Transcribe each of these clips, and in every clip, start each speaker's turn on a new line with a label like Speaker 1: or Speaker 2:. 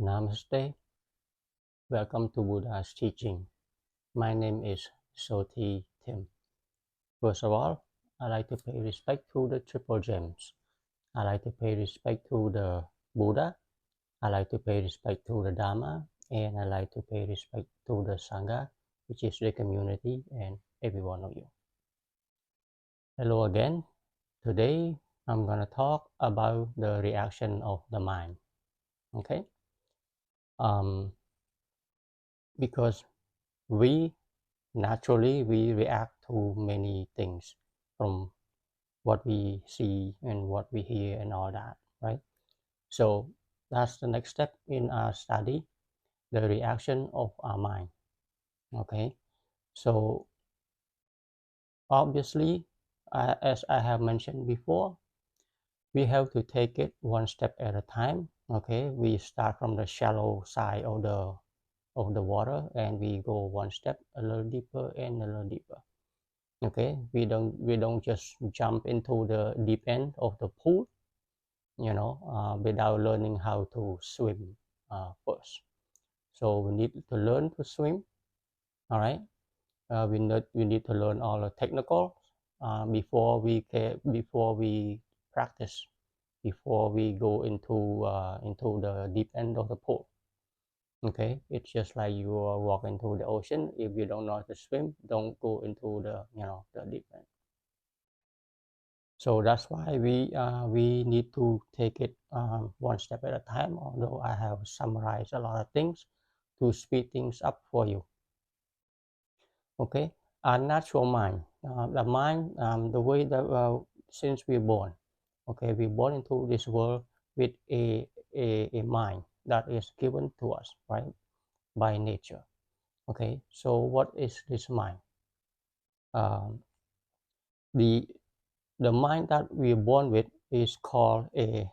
Speaker 1: Namaste. Welcome to Buddha's teaching. My name is Soti Tim. First of all, I like to pay respect to the triple gems. I like to pay respect to the Buddha. I like to pay respect to the Dharma, and I like to pay respect to the Sangha, which is the community and every one of you. Hello again. Today I'm gonna talk about the reaction of the mind. Okay. Um, because we naturally we react to many things from what we see and what we hear and all that, right? So that's the next step in our study, the reaction of our mind. Okay, so obviously, as I have mentioned before, we have to take it one step at a time. Okay, we start from the shallow side of the water and we go one step a little deeper and a little deeper. Okay, we don't just jump into the deep end of the pool, without learning how to swim first. So we need to learn to swim. All right, we need to learn all the technical before we practice, before we go into the deep end of the pool. Okay, it's just like you are walking into the ocean. If you don't know how to swim, don't go into the deep end. So that's why we need to take it one step at a time. Although I have summarized a lot of things to speed things up for you. Okay, our natural mind, the mind, the way that since we're born, okay, we're born into this world with a mind that is given to us, right, by nature. Okay, so what is this mind? Um, the the mind that we're born with is called a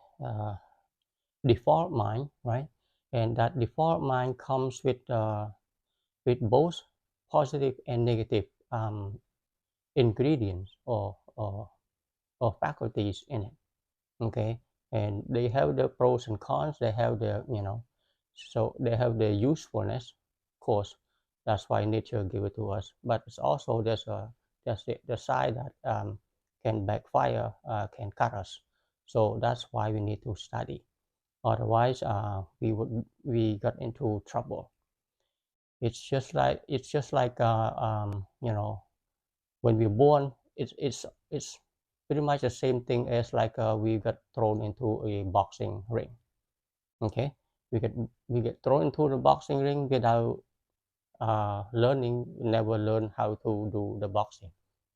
Speaker 1: default mind, right? And that default mind comes with both positive and negative ingredients or faculties in it. Okay, and they have the pros and cons. They have so they have the usefulness, of course. That's why nature gave it to us. But it's also there's the side that can backfire, can cut us. So that's why we need to study. Otherwise, we got into trouble. It's just like when we're born, it's pretty much the same thing as like we got thrown into a boxing ring. Okay, we get thrown into the boxing ring without learning. Never learn how to do the boxing.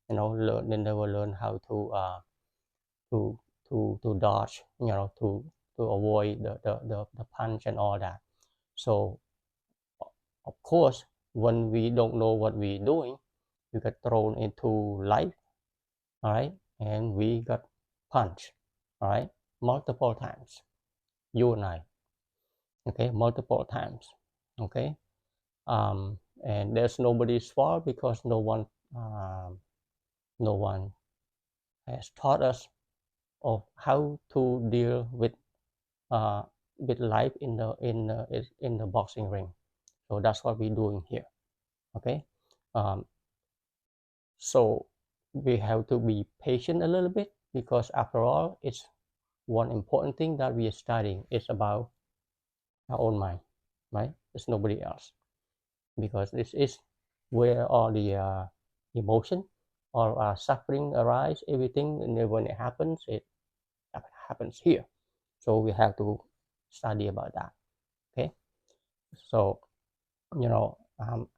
Speaker 1: They never learn how to to dodge. To avoid the punch and all that. So of course, when we don't know what we're doing, we get thrown into life, all right, and we got punched, all right, multiple times. You and I, okay, multiple times, okay. And there's nobody's fault because um, no one has taught us of how to deal uh, with life in the boxing ring. So that's what we're doing here, okay. Um, So we have to be patient a little bit because after all, it's one important thing that we are studying. It's about our own mind, right? It's nobody else because this is where all the emotion or suffering arise. Everything, and then when it happens here. So we have to study about that. Okay. So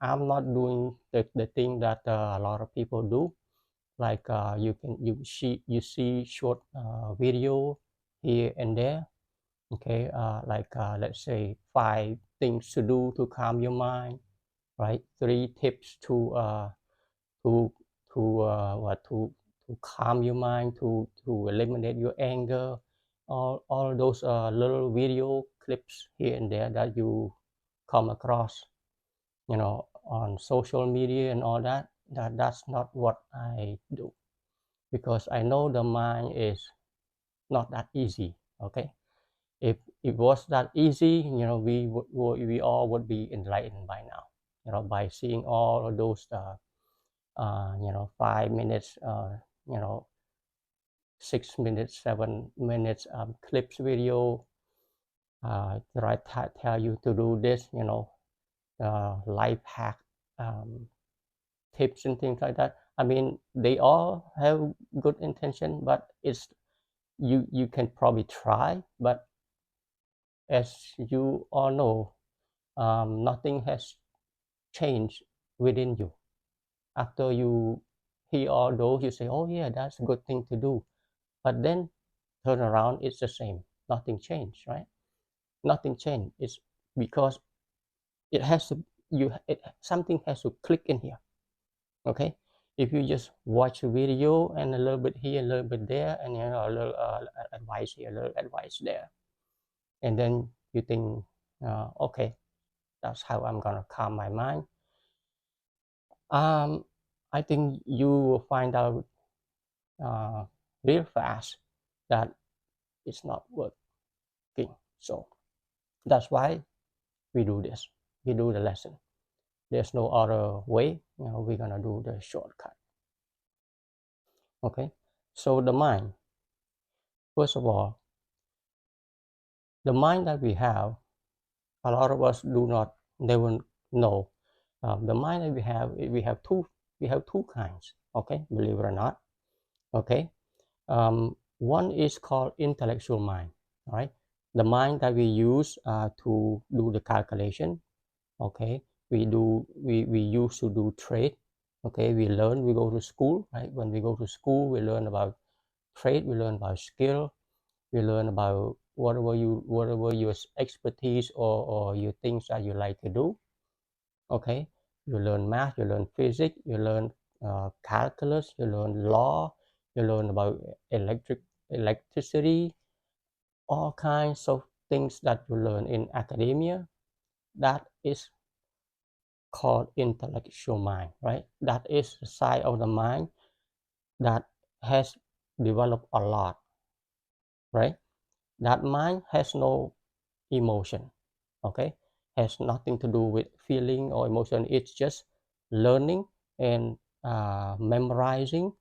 Speaker 1: I'm not doing the thing that a lot of people do, like you see short video here and there, okay, like let's say 5 things to do to calm your mind, right? 3 tips to what to calm your mind, to eliminate your anger, all those little video clips here and there that you come across, on social media and all that. That's not what I do because I know the mind is not that easy. Okay, If it was that easy, we all would be enlightened by now, by seeing all of those 5 minutes, 6 minutes, 7 minutes clips video, right, tell you to do this, life hack, um, tips and things like that. I mean, they all have good intention, but it's you can probably try, but as you all know, nothing has changed within you. After you hear all those, you say, "Oh yeah, that's a good thing to do," but then turn around, it's the same. Nothing changed, right? Nothing changed. It's because it has to something has to click in here. Okay, if you just watch a video and a little bit here, a little bit there, and a little advice here, a little advice there, and then you think, okay, that's how I'm gonna calm my mind. um, I think you will find out uh, real fast that it's not working. So that's why we do this. We do the lesson. There's no other way. We're gonna do the shortcut. Okay. So the mind. First of all, the mind that we have, a lot of us do not never know. The mind that we have two kinds. Okay, believe it or not. Okay. One is called intellectual mind. All right, the mind that we use to do the calculation. Okay, we used to do trade. Okay, we go to school, right? When we go to school, we learn about trade, we learn about skill, we learn about whatever your expertise or your things that you like to do. Okay, you learn math, you learn physics, you learn calculus, you learn law, you learn about electricity, all kinds of things that you learn in academia. That is called intellectual mind, right? That is the side of the mind that has developed a lot, right? That mind has no emotion, okay? Has nothing to do with feeling or emotion. It's just learning and memorizing,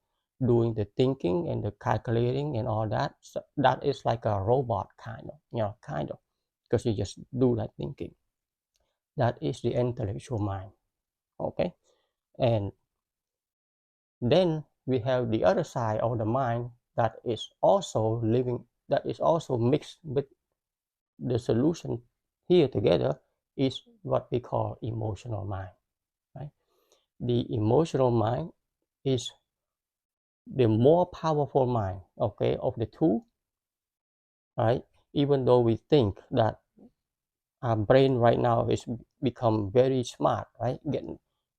Speaker 1: doing the thinking and the calculating and all that. So that is like a robot kind of, because you just do that thinking. That is the intellectual mind, okay? And then we have the other side of the mind that is also living, that is also mixed with the solution here together, is what we call emotional mind, right? The emotional mind is the more powerful mind, okay, of the two, right? Even though we think that our brain right now is become very smart, right?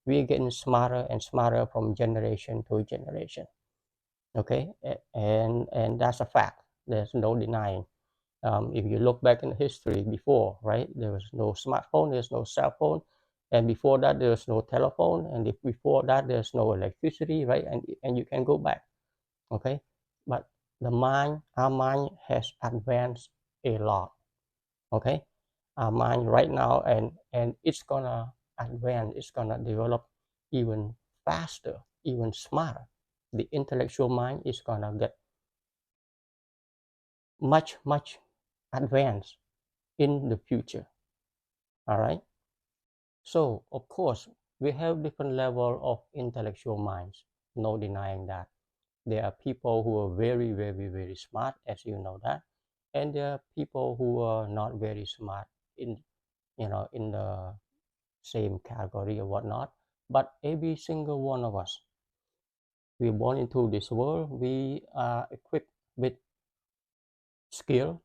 Speaker 1: We're getting smarter and smarter from generation to generation. Okay, and that's a fact. There's no denying. If you look back in history before, right, there was no smartphone, there's no cell phone, and before that there's no telephone, and if before that there's no electricity, right, and you can go back. Okay, but our mind has advanced a lot. Okay, our mind right now, and it's gonna advance, it's gonna develop even faster, even smarter. The intellectual mind is gonna get much advanced in the future. All right, so of course we have different level of intellectual minds, no denying that. There are people who are very very very smart, as you know that, and there are people who are not very smart in in the same category or whatnot. But every single one of us, we're born into this world, we are equipped with skill,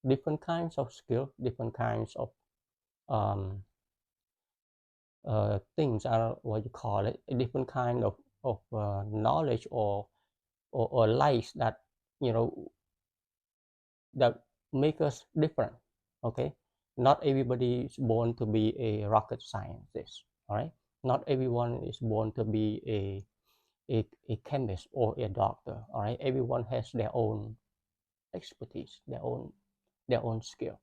Speaker 1: different kinds of skill, different kinds of um, things are what you call it, a different kind of knowledge or lights that you know that make us different. Okay, not everybody is born to be a rocket scientist. All right, not everyone is born to be a chemist or a doctor. All right, everyone has their own expertise, their own their own skill.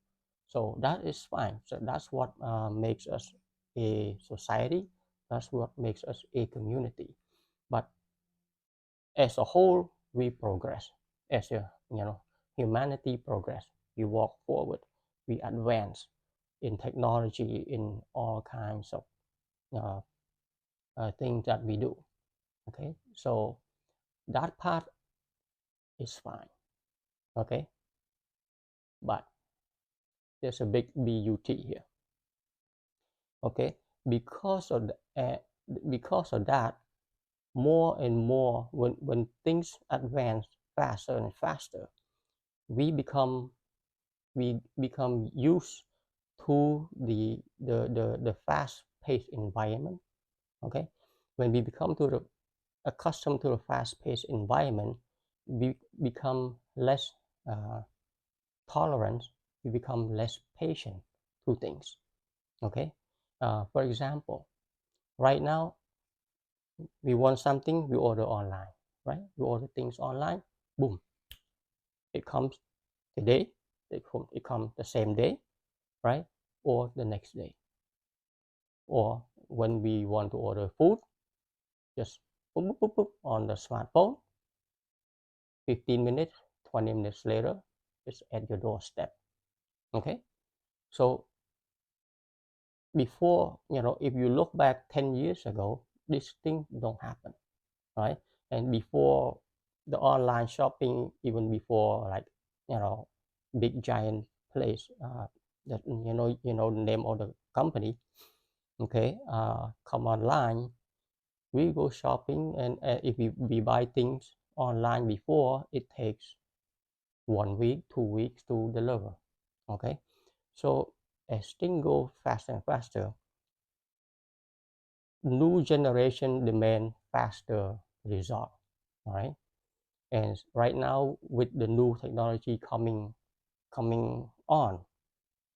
Speaker 1: So that is fine. So that's what makes us a society. That's what makes us a community. But as a whole, we progress. As a humanity progress, we walk forward, we advance in technology, in all kinds of uh, things that we do. Okay, so that part is fine. Okay, but there's a big but here. Okay, because of because of that, more and more, when things advance faster and faster, we become we become used to the fast-paced environment. Okay, when we become to the accustomed to a fast-paced environment, we become less uh, tolerant, we become less patient to things. Okay, for example, right now we want something, we order online, right? We order things online, boom, it comes today, it comes the same day, right? Or the next day. Or when we want to order food, just boop, boop, boop, boop, on the smartphone, 15 minutes, 20 minutes later, it's at your doorstep. Okay, so before, if you look back 10 years ago, this thing don't happen, right? And before the online shopping, even before, like, big giant place, that the name of the company, okay, come online, we go shopping, and if we buy things online before, it takes 1 week, 2 weeks to deliver. Okay, so as things go faster and faster, new generation demand faster result. All right, and right now with the new technology coming on,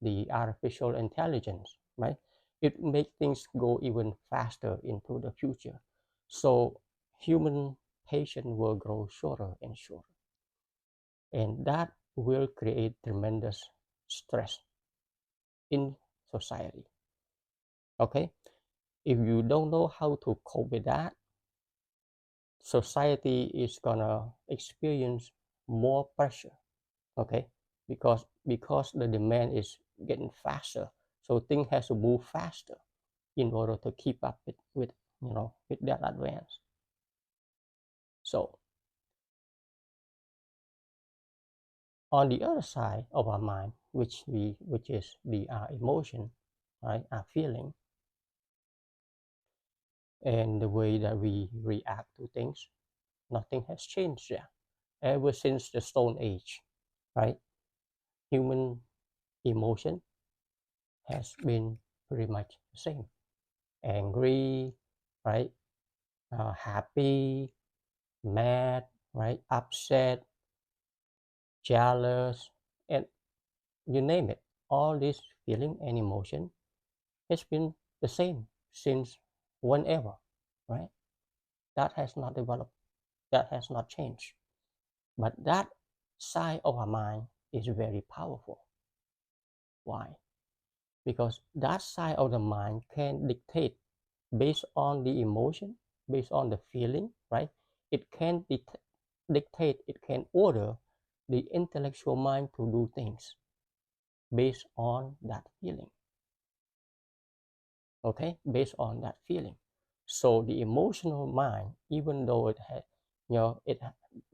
Speaker 1: the artificial intelligence, right, it makes things go even faster into the future. So human patience will grow shorter and shorter, and that will create tremendous stress in society. Okay, if you don't know how to cope with that, society is gonna experience more pressure. Okay, because the demand is getting faster, so things has to move faster in order to keep up with that advance. So on the other side of our mind, which is the emotion, right, our feeling, and the way that we react to things, nothing has changed there ever since the Stone Age, right? Human emotion has been pretty much the same: angry, right, happy, mad, right, upset, jealous, and you name it. All this feeling and emotion has been the same since whenever, right? That has not developed, that has not changed. But that side of our mind is very powerful. Why? Because that side of the mind can dictate based on the emotion, based on the feeling, right? It can dictate, it can order the intellectual mind to do things based on that feeling. Okay, based on that feeling. So the emotional mind, even though it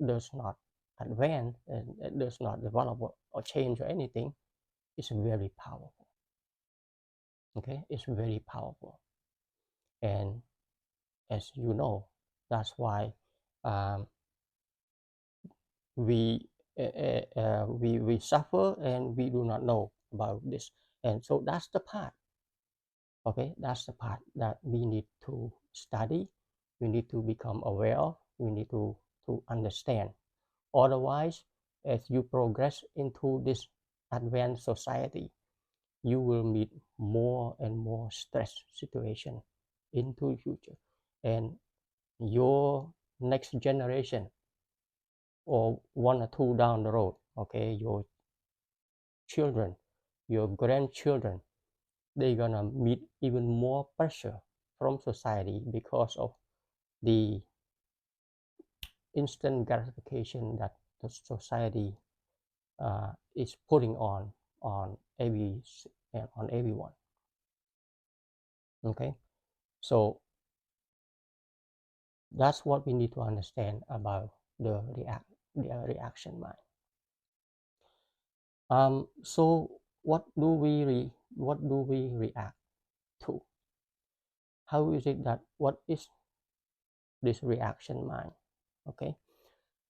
Speaker 1: does not advance and it does not develop or change or anything, it's very powerful. Okay, it's very powerful. And as you know, that's why um, we we suffer and we do not know about this. And so that's the part. Okay, that's the part that we need to study, we need to become aware of, we need to understand. Otherwise, as you progress into this advanced society, you will meet more and more stress situation into the future, and your next generation or one or two down the road, okay, children, your grandchildren, they're gonna meet even more pressure from society because of the instant gratification that the society is putting on every on everyone. Okay, so that's what we need to understand about the reaction mind. So what do we react to? How is it that what is this reaction mind? Okay,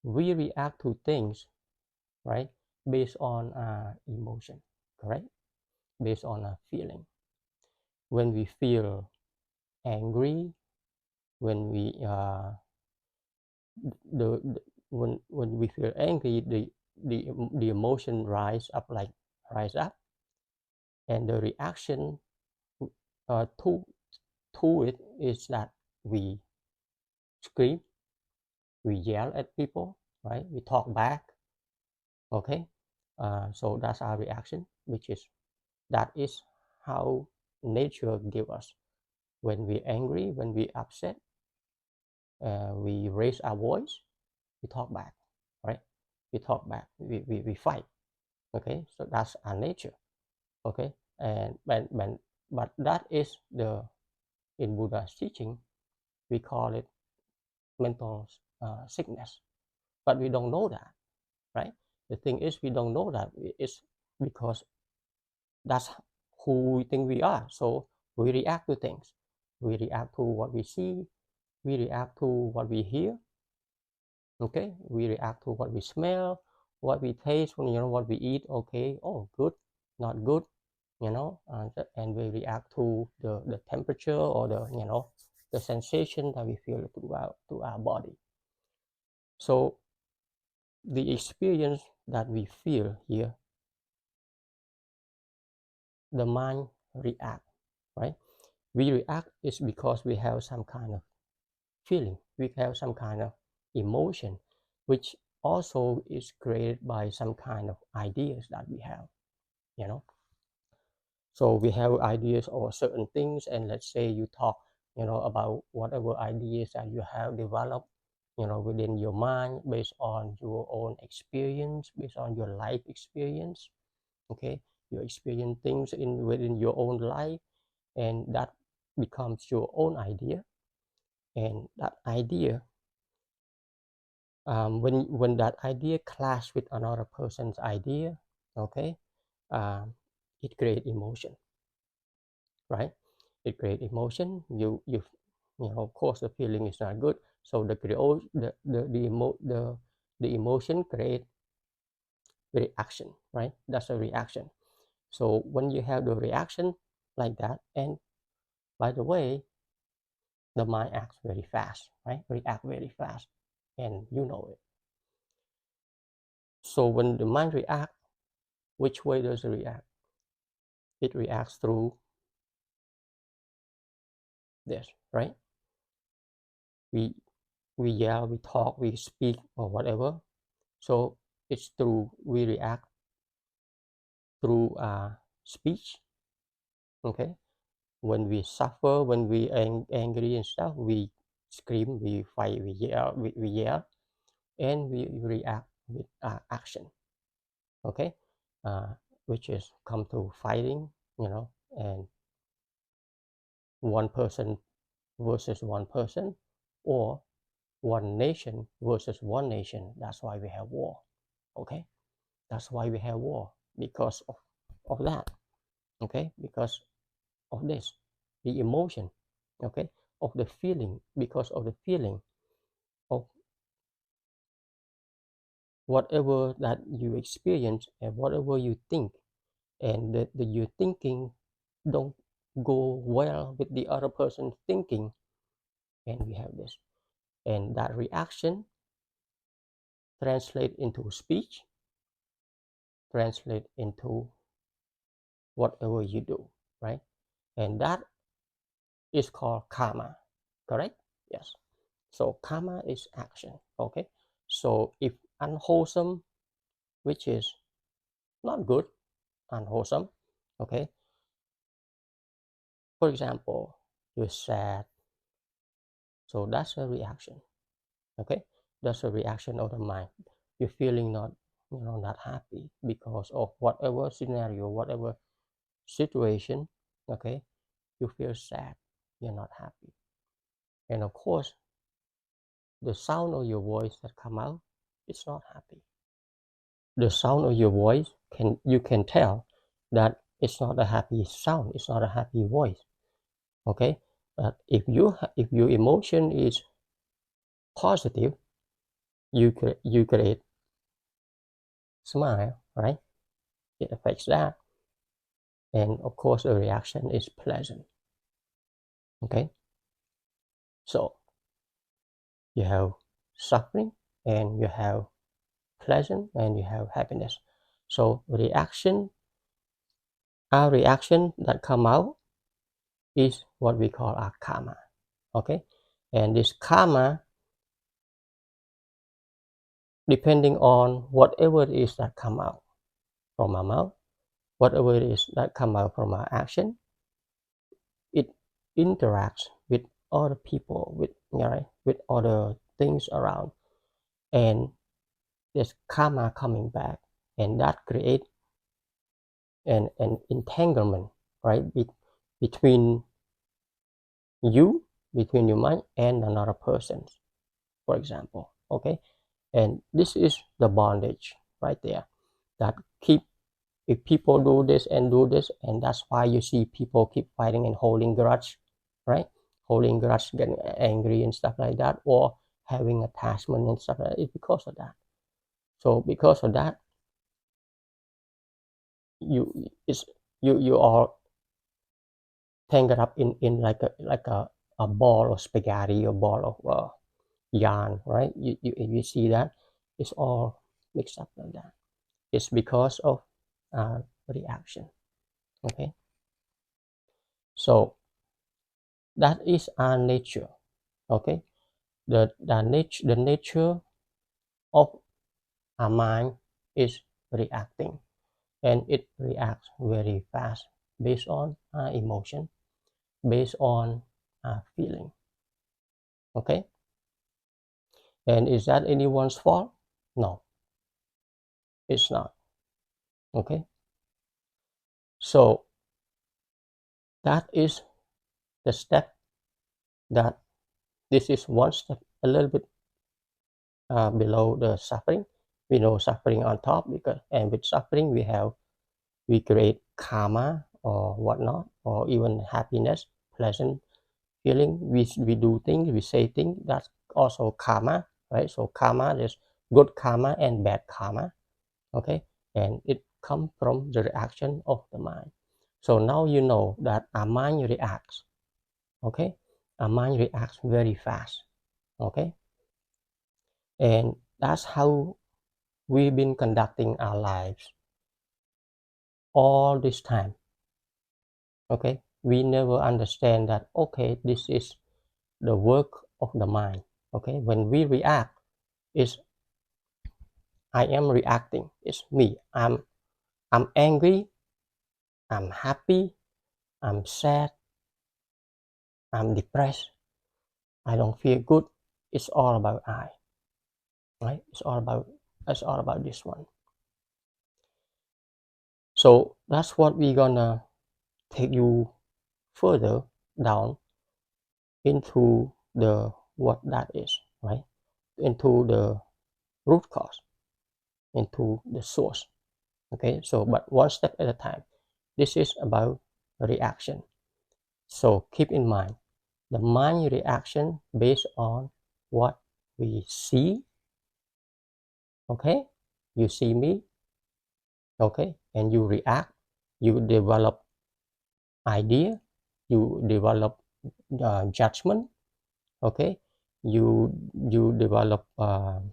Speaker 1: we react to things, right, based on emotion, correct? Based on a feeling. When we feel angry, when we the when we feel angry, the emotion rise up, and the reaction uh, to to it is that we scream, we yell at people, right? We talk back. Okay, so that's our reaction, which is that is how nature give us. When we're angry, when we're upset, we raise our voice, we talk back, right? We talk back, we fight. Okay, so that's our nature. Okay, and but that is the, in Buddha's teaching, we call it mental sickness, but we don't know that, right? The thing is, we don't know that it's because that's who we think we are. So we react to things, we react to what we see, we react to what we hear. Okay, we react to what we smell, what we taste, when what we eat. Okay, oh, good, not good, and we react to the temperature, or the sensation that we feel to our body. So the experience that we feel here, the mind react, right? We react is because we have some kind of feeling, we have some kind of emotion, which also is created by some kind of ideas that we have, you know so we have ideas or certain things, and let's say you talk about whatever ideas that you have developed within your mind, based on your own experience, based on your life experience. Okay, you experience things within your own life, and that becomes your own idea. And that idea, when that idea clash with another person's idea, okay, um, it creates emotion, right? It creates emotion. Of course, the feeling is not good. So the emotion create reaction, right? That's a reaction. So when you have the reaction like that, and by the way, the mind acts very fast, right? React very fast, and you know it. So when the mind react, which way does it react? It reacts through this, right? We we yell, we talk, we speak, or whatever. So it's through, we react through speech. Okay, when we suffer, when we angry and stuff, we scream, we fight, we yell, and we react with action. Okay, uh, which is come to fighting, and one person versus one person, or one nation versus one nation. That's why we have war. Okay, that's why we have war, because of that. Okay, because of this, the emotion, okay, of the feeling, because of the feeling of whatever that you experience and whatever you think, and the your thinking don't go well with the other person's thinking, and we have this, and that reaction translate into speech, translate into whatever you do, right? And that is called karma, correct? Yes. So karma is action. Okay, so if unwholesome, which is not good, unwholesome. Okay, for example, you're sad, so that's a reaction. Okay, that's a reaction of the mind. You're feeling not, not happy because of whatever scenario, whatever situation. Okay, you feel sad, you're not happy. And of course, the sound of your voice that come out, it's not happy. The sound of your voice, you can tell that it's not a happy sound, it's not a happy voice. Okay, but if your emotion is positive, you create smile, right? It affects that. And of course the reaction is pleasant. Okay, so you have suffering, and you have pleasant, and you have happiness. So our reaction that come out is what we call our karma. Okay, and this karma, depending on whatever it is that come out from our mouth, whatever it is that come out from our action, it interacts with other people, with other things around, and there's karma coming back, and that create an entanglement, right, between you, between your mind and another person, for example. Okay, and this is the bondage right there that keep, if people do this and do this, and that's why you see people keep fighting and holding grudge, right? Holding grudge, getting angry and stuff like that, or having attachment and stuff like that. It's because of that. So because of that, you it's you are tangled up in like a ball of spaghetti, a ball of yarn, right? You see that it's all mixed up like that. It's because of reaction. Okay, so that is our nature. Okay, the nature of our mind is reacting, and it reacts very fast based on our emotion, based on our feeling. Okay, and is that anyone's fault? No, it's not. Okay, so that is the step, that this is one step a little bit below the suffering. We know suffering on top, because, and with suffering we create karma or whatnot, or even happiness, pleasant feeling. We do things, we say things, that's also karma, right? So karma, there's good karma and bad karma. Okay, and it comes from the reaction of the mind. So now you know that our mind reacts. Okay, our mind reacts very fast. Okay, and that's how we've been conducting our lives all this time. Okay, we never understand that, okay, this is the work of the mind. Okay, when we react, is I am reacting, it's me. I'm angry, I'm happy, I'm sad, I'm depressed, I don't feel good. It's all about I, right? It's all about this one. So that's what we're gonna take you further down into the what that is, right? Into the root cause, into the source. Okay, so but one step at a time. This is about reaction. So keep in mind, the mind reaction based on what we see. Okay, you see me. Okay, and you react, you develop idea, you develop judgment. Okay, you develop um,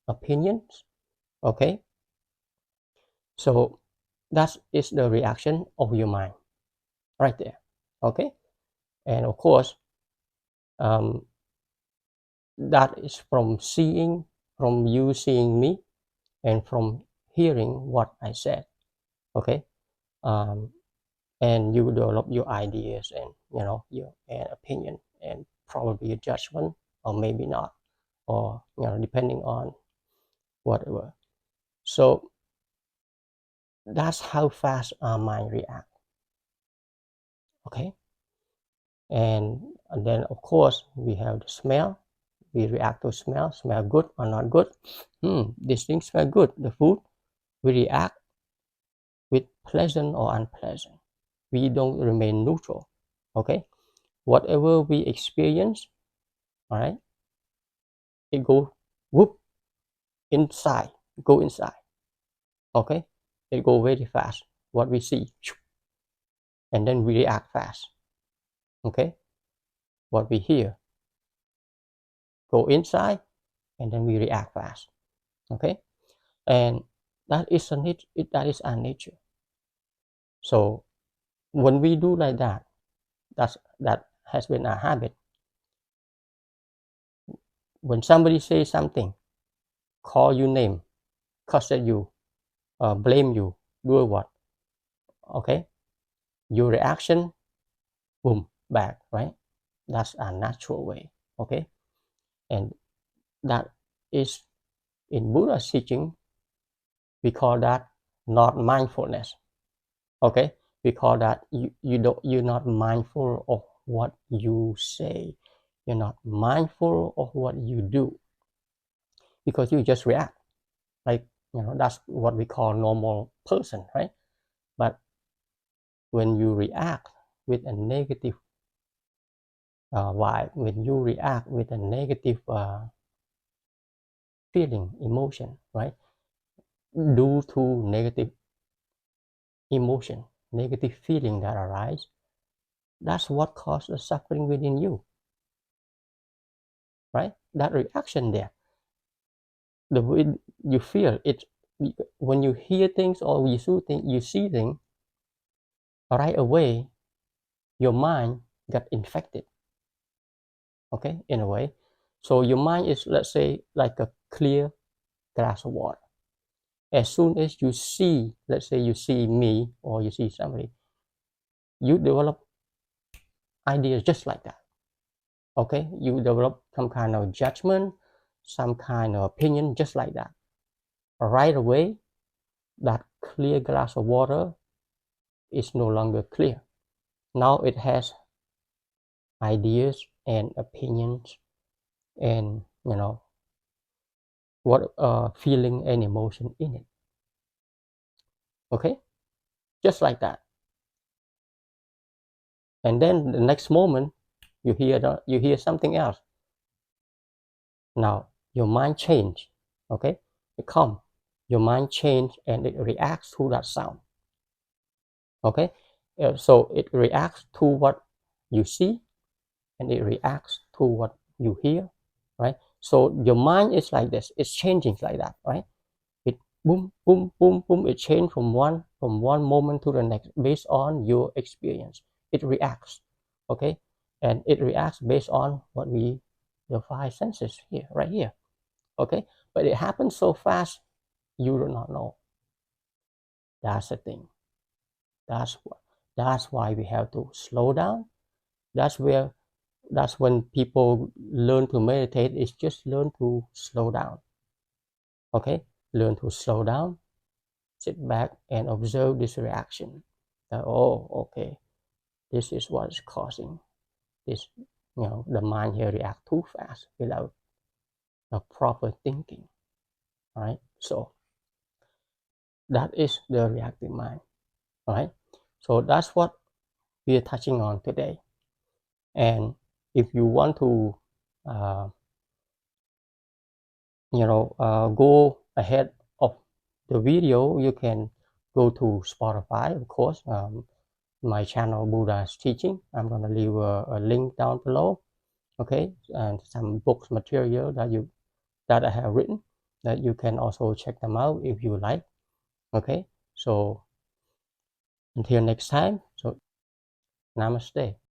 Speaker 1: opinions. Okay, so that is the reaction of your mind right there. Okay, and of course, um, that is from you seeing me, and from hearing what I said. Okay, and you develop your ideas and your opinion and probably a judgment, or maybe not, or depending on whatever. So that's how fast our mind react. Okay, and then of course we have the smell. We react to smell good or not good. This thing smell good, the food. We react with pleasant or unpleasant. We don't remain neutral. Okay, whatever we experience, all right, it go whoop inside, go inside. Okay, it go very fast. What we see, and then we react fast. Okay, what we hear, go inside, and then we react fast. Okay, and that is that is our nature. So when we do like that, that has been a habit. When somebody says something, call you name, cuss at you, blame you, do what? Okay, your reaction, boom, back, right? That's a natural way. Okay, and that is in Buddha's teaching. We call that not mindfulness. Okay, we call that you're not mindful of what you say. You're not mindful of what you do, because you just react. Like, that's what we call normal person, right? But when you react with a negative vibe, when you react with a negative feeling, emotion, right? Due to negative emotion, negative feeling that arise, that's what causes the suffering within you, right? That reaction there, the way you feel it, when you hear things or you see things, right away, your mind got infected. Okay, in a way. So your mind is, let's say, like a clear glass of water. As soon as you see, let's say you see me or you see somebody, you develop ideas just like that. Okay, you develop some kind of judgment, some kind of opinion just like that. Right away, that clear glass of water is no longer clear. Now it has ideas and opinions and what feeling and emotion in it. Okay, just like that. And then the next moment you hear something else. Now your mind change. Okay, it come, your mind change and it reacts to that sound. Okay, so it reacts to what you see and it reacts to what you hear, right? So your mind is like this, it's changing like that, right? It boom boom boom boom, it changes from one moment to the next based on your experience. It reacts. Okay, and it reacts based on what we, the five senses here, right here. Okay, but it happens so fast you do not know. That's the thing. That's why we have to slow down. That's when people learn to meditate, is just learn to slow down. Okay, learn to slow down, sit back and observe this reaction. Oh, okay, this is what is causing this. The mind here react too fast without a proper thinking. All right, so that is the reactive mind. All right, so that's what we are touching on today. And if you want to uh, go ahead of the video, you can go to Spotify, of course. My channel Buddha's Teaching, I'm going to leave a link down below. Okay, and some books material that I have written, that you can also check them out if you like. Okay, so until next time, so namaste.